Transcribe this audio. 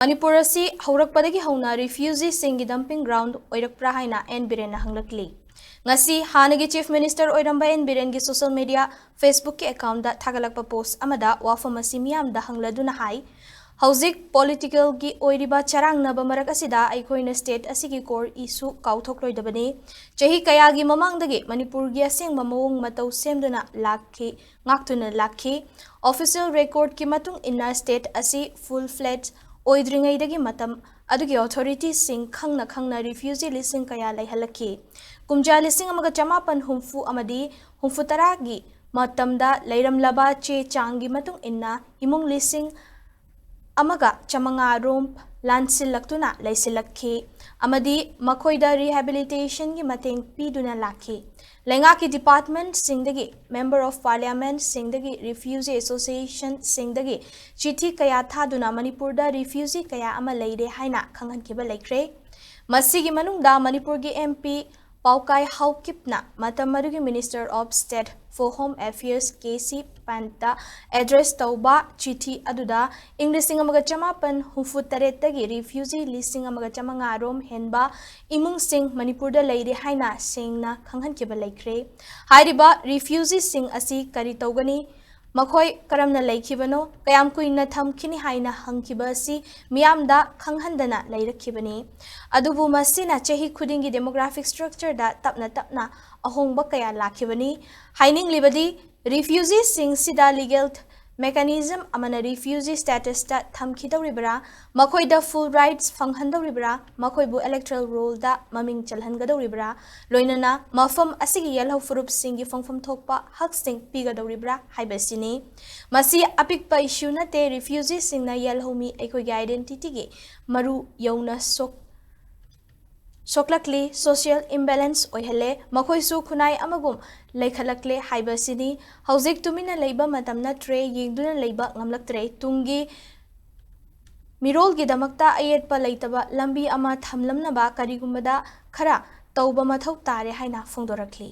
मणिपुर असी हौरकपदगी हौना रिफ्यूजी सिंगी डंपिंग ग्राउंड ओइरकप्रा हाइना एन बिरेन हंगलकली ngasi hanagi chief minister oiramba en biren gi social media facebook ki account da thagalakpa post amada wafam asi miyam da hangladuna hai hauzik political gi oiriba charang na bamarak asida aikoina state asigi core issue kauthok loidabani chahi kaya gi mamang dagi manipur gi aseng mamawung matau semduna lakhi ngaktuna lakhi official record ki matung inna state asi full fledged oidringai dagi matam adugi authority sing khangna refugee lising kaya lai halaki kumja lising amaga chamapan humfu amadi humfu taragi matamda leiram laba che changi matung inna imung lising amaga chamanga room lansil laktuna laisilakhi amadi makoida rehabilitation gi mateng piduna lakhi lenga ki department singdagi member of parliament singdagi refugee association singdagi chithi kaya thaduna manipur da refugee kaya ama leire haina khanghan kiba laikre masigi manung da manipur gi mp paukai haukipna matamarugi minister of state for home affairs kc panta address tauba chithi aduda englishing amaga chamapan hufu taretagi refugee listing amaga chamanga rom henba imung sing manipur da leire haina singna khanghan kiba laikre hairiba refugee sing asi kari tawgani makhoi karamna laikhibano kayam kuina thamkhini haina hangkiba asi miyamda khanghandana lairakhibani adubu masina chehi khudingi demographic structure da tapna ahongba kaya lakhibani haining libadi refugee sing sida legal mechanism amana refugee status ta thamkhidawribra makhoi da full rights fanghandawribra makhoi bu electoral roll da maming chalhangadawribra loinana mafam asigi yelho furup singi fangfam thokpa hak sing pigadawribra haibasini masi apikpa issue na te refugee sing na yelho mi ekoi identity gi maru yauna soklakli social imbalance oihale makhoi su khunai amagum leikhalakle haibasini hauzik tumina leiba matamna tre yingduna leiba ngamlaktre tungi mirol gi damakta ayetpa leitaba lambi ama thamlamnaba karigumbada khara tauba mathau tare haina phongdorakli